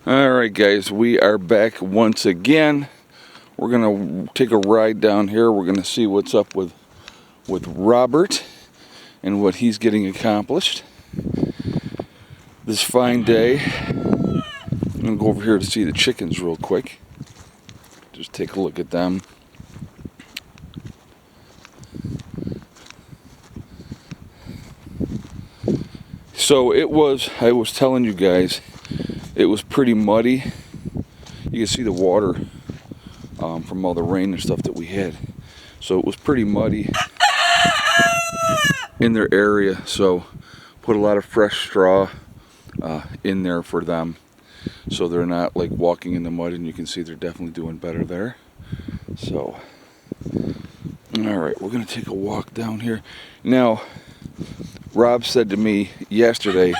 Alright guys, we are back once again. We're going to take a ride down here. We're going to see what's up with Robert and what he's getting accomplished this fine day. I'm going to go over here to see the chickens real quick. Just take a look at them. So I was telling you guys, it was pretty muddy. You can see the water from all the rain and stuff that we had. So it was pretty muddy in their area. So put a lot of fresh straw in there for them, so they're not like walking in the mud, and you can see they're definitely doing better there. So, all right, we're gonna take a walk down here. Now, Rob said to me yesterday,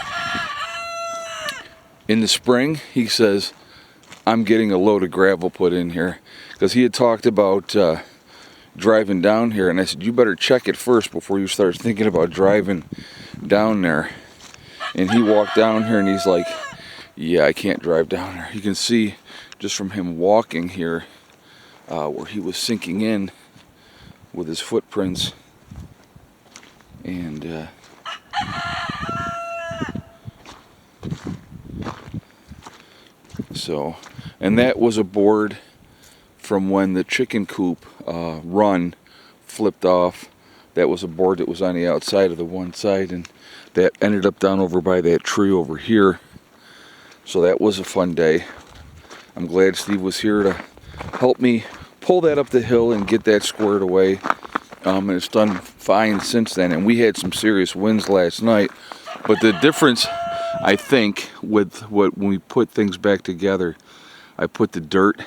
in the spring, he says, I'm getting a load of gravel put in here, because he had talked about driving down here, and I said, you better check it first before you start thinking about driving down there. And he walked down here and he's like, yeah, I can't drive down there. You can see just from him walking here where he was sinking in with his footprints. And so, and that was a board from when the chicken coop run flipped off. That was a board that was on the outside of the one side, and that ended up down over by that tree over here. So that was a fun day. I'm glad Steve was here to help me pull that up the hill and get that squared away. And it's done fine since then. And we had some serious winds last night. But the difference, I think, with when we put things back together, I put the dirt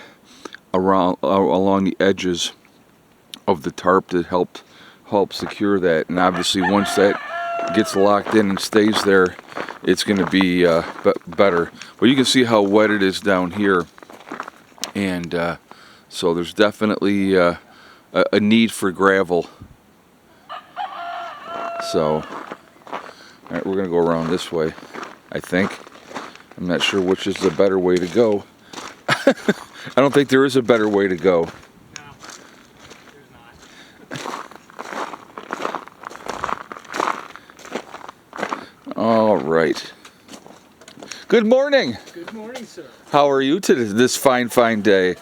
along the edges of the tarp to help secure that. And obviously once that gets locked in and stays there, it's going to be better. But you can see how wet it is down here, and so there's definitely a need for gravel. So, all right, we're going to go around this way, I think. I'm not sure which is the better way to go. I don't think there is a better way to go. All right. Good morning. Good morning, sir. How are you today? This fine day.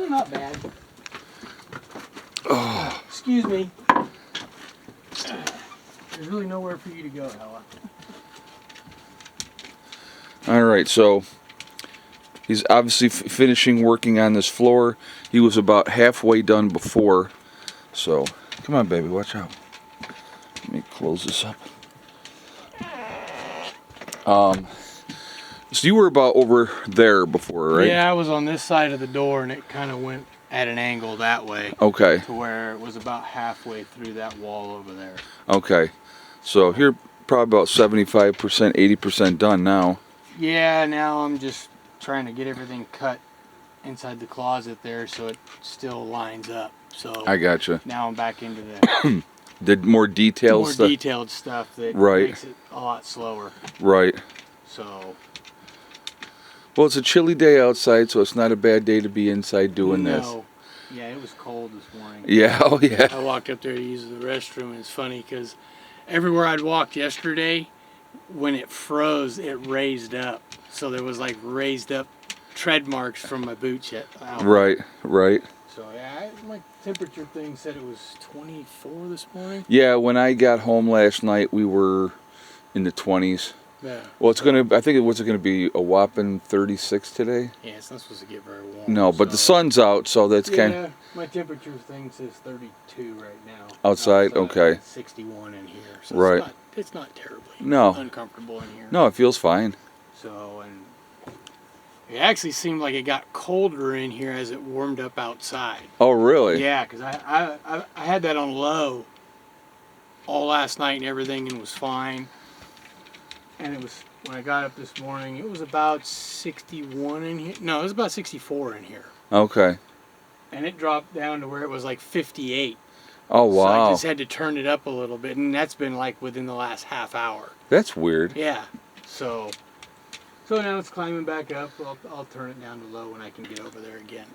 Not bad. Oh. Excuse me. There's really nowhere for you to go, Hella. All right, so he's obviously finishing working on this floor. He was about halfway done before. So, come on, baby, watch out. Let me close this up. So you were about over there before, right? Yeah, I was on this side of the door, and it kind of went at an angle that way. Okay. To where it was about halfway through that wall over there. Okay. So you're probably about 75%, 80% done now. Yeah, now I'm just trying to get everything cut inside the closet there so it still lines up. So I gotcha. Now I'm back into the more detailed stuff. detailed stuff that right. makes it a lot slower. Right. So. Well, it's a chilly day outside, so it's not a bad day to be inside doing this. Yeah, it was cold this morning. Yeah, oh yeah. I walked up there to use the restroom, and it's funny because everywhere I'd walked yesterday, when it froze, it raised up. So there was like raised up tread marks from my boots yet. Right. So yeah, my temperature thing said it was 24 this morning. Yeah, when I got home last night, we were in the 20s. Yeah. Well, I think it was going to be a whopping 36 today. Yeah, it's not supposed to get very warm. No, but the sun's out, so that's kind of... Yeah, my temperature thing says 32 right now. Outside? Okay. 61 in here. So right. It's not terribly uncomfortable in here. No, it feels fine. So, and it actually seemed like it got colder in here as it warmed up outside. Oh, really? Yeah, because I had that on low all last night and everything, and was fine. And it was, when I got up this morning, it was about 61 in here. No, it was about 64 in here. Okay. And it dropped down to where it was like 58. Oh, wow. So I just had to turn it up a little bit, and that's been like within the last half hour. That's weird. Yeah. So, So now it's climbing back up. I'll turn it down to low when I can get over there again.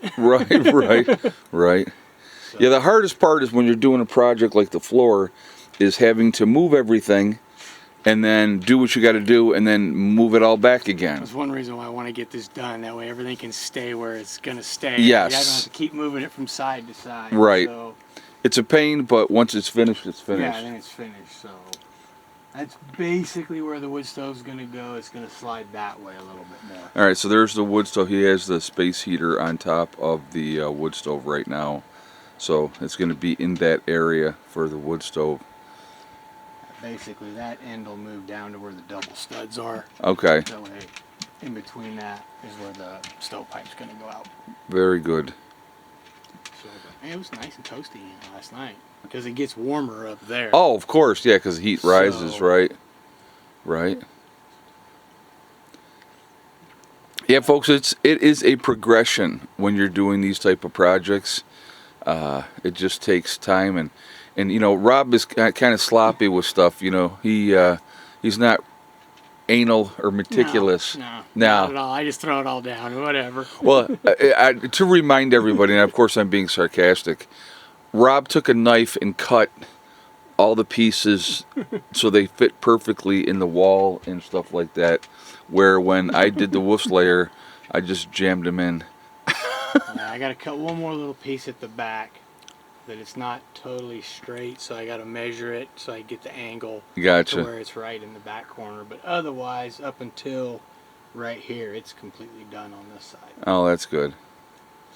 Right. So, Yeah, the hardest part is when you're doing a project like the floor, is having to move everything, and then do what you got to do, and then move it all back again. that's one reason why I want to get this done. That way everything can stay where it's gonna stay. Yes. I don't have to keep moving it from side to side. Right. So, It's a pain, but once it's finished, it's yeah, finished. then it's finished. So that's basically where the wood stove's gonna go. It's gonna slide that way a little bit more. All right, so there's the wood stove. He has the space heater on top of the wood stove right now. So it's going to be in that area for the wood stove. Basically, that end will move down to where the double studs are. Okay, That way, in between that is where the stovepipe's going to go out. very good. So, man, it was nice and toasty last night because it gets warmer up there. Oh, of course, yeah, because the heat rises, So- right? Right. Yeah, folks, it is a progression when you're doing these type of projects. It just takes time, and you know, Rob is kind of sloppy with stuff. You know, he's not anal or meticulous. No, No. not at all. I just throw it all down, whatever. Well, to remind everybody, and of course I'm being sarcastic, Rob took a knife and cut all the pieces so they fit perfectly in the wall and stuff like that. Where when I did the wolf's lair, I just jammed them in. Yeah, I got to cut one more little piece at the back that it's not totally straight, so I got to measure it so I get the angle to Gotcha. where it's right in the back corner. But otherwise, up until right here, it's completely done on this side. Oh, that's good.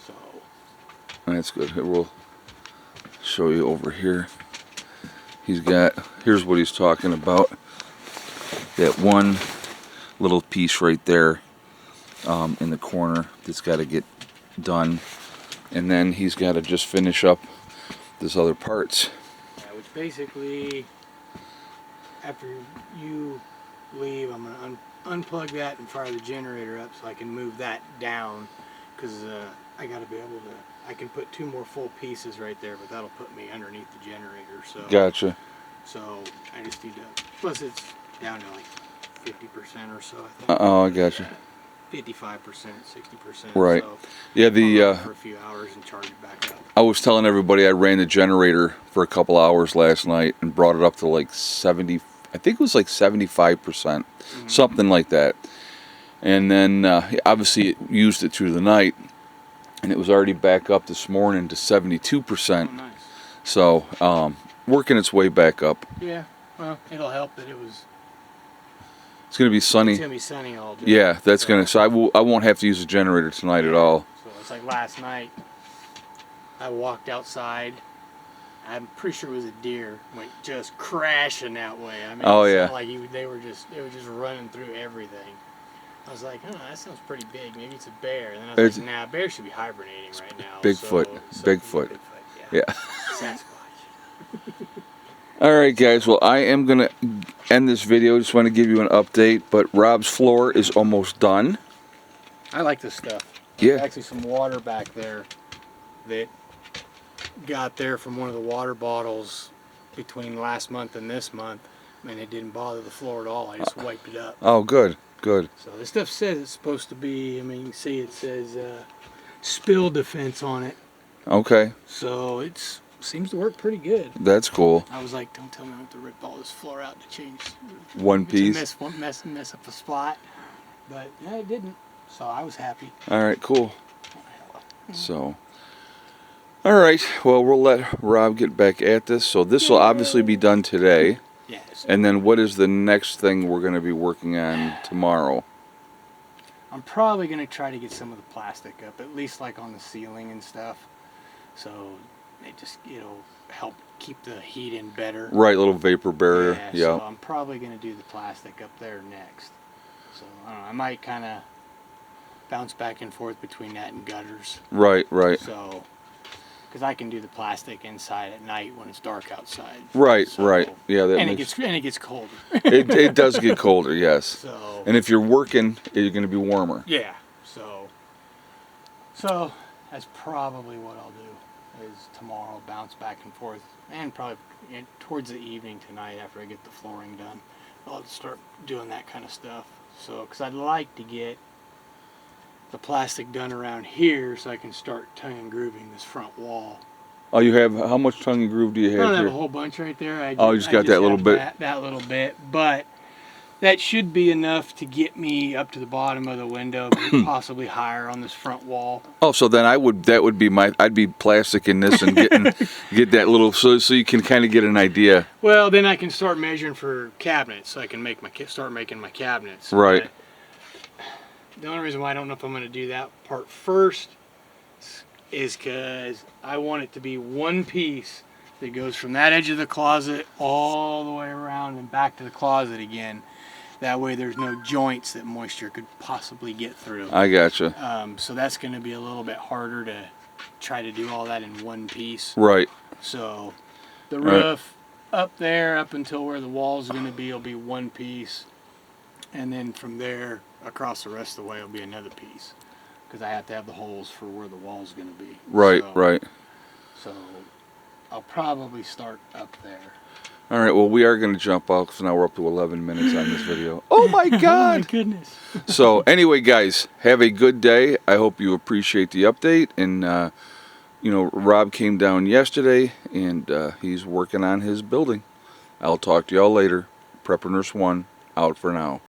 So, That's good. Here, we'll show you over here. Here's what he's talking about. That one little piece right there in the corner that's got to get done. And then he's got to just finish up this other parts. yeah, which basically, after you leave, I'm going to unplug that and fire the generator up so I can move that down. Because I got to be able to, I can put two more full pieces right there, but that'll put me underneath the generator. So, Gotcha. So I just need to, plus it's down to like 50% or so, I think. Oh, I gotcha. 55%, 60%. Right. So Yeah, I'll the run it for a few hours and charge it back up. I was telling everybody I ran the generator for a couple hours last night and brought it up to like 70, I think it was like 75%, something like that. And then obviously it used it through the night, and it was already back up this morning to 72%. Oh, nice. So working its way back up. Yeah, well, it'll help that it was, It's going to be sunny. it's going to be sunny all day. Yeah, that's going to, so I won't have to use the generator tonight at all. So it's like last night, I walked outside. I'm pretty sure it was a deer, went just crashing that way. I mean, Oh, it yeah. sounded like they were just running through everything. I was like, oh, that sounds pretty big. Maybe it's a bear. And then I was like, nah, bears should be hibernating right now. Bigfoot. So Bigfoot. yeah. Yeah. Sasquatch. All right, guys. Well, I am going to end this video. Just want to give you an update, but Rob's floor is almost done. I like this stuff. Yeah. There's actually some water back there that got there from one of the water bottles between last month and this month, and it didn't bother the floor at all. I just wiped it up. Oh, good. Good. So this stuff says it's supposed to be, I mean, you can see it says spill defense on it. Okay. So it seems to work pretty good. That's cool. I was like, don't tell me I have to rip all this floor out to change One piece. To mess up a spot. But yeah, it didn't. So I was happy. All right, cool. So, all right. Well, we'll let Rob get back at this. So this will obviously be done today. Yes. And then what is the next thing we're going to be working on tomorrow? I'm probably going to try to get some of the plastic up, at least like on the ceiling and stuff. So it'll help keep the heat in better. Right, little vapor barrier. Yeah. So I'm probably going to do the plastic up there next. So I don't know, I might kind of bounce back and forth between that and gutters. Right, right. So, because I can do the plastic inside at night when it's dark outside. Right, So- right. Yeah, that And makes, it gets colder. it does get colder, yes. So. And if you're working, you're going to be warmer. Yeah. So that's probably what I'll do. Is tomorrow bounce back and forth, and probably towards the evening tonight after I get the flooring done, I'll start doing that kind of stuff. So, because I'd like to get the plastic done around here so I can start tongue and grooving this front wall. Oh, you have, how much tongue and groove do you I have don't have here? a whole bunch right there. You just got that little have bit. That little bit, but that should be enough to get me up to the bottom of the window, but possibly higher on this front wall. Oh, so then that would be I'd be plasticking this and get that little, so you can kind of get an idea. Well, then I can start measuring for cabinets, so I can start making my cabinets. Right. But the only reason why I don't know if I'm going to do that part first is because I want it to be one piece that goes from that edge of the closet all the way around and back to the closet again. That way there's no joints that moisture could possibly get through. I gotcha. So that's going to be a little bit harder to try to do all that in one piece. Right. So the roof up there, up until where the wall's going to be, will be one piece. And then from there across the rest of the way will be another piece. Because I have to have the holes for where the wall's going to be. Right, right. So I'll probably start up there. All right, well, we are going to jump out because now we're up to 11 minutes on this video. Oh, my God. Oh, my goodness. So, anyway, guys, have a good day. I hope you appreciate the update. And, you know, Rob came down yesterday, and he's working on his building. I'll talk to y'all later. Prepper Nurse 1, out for now.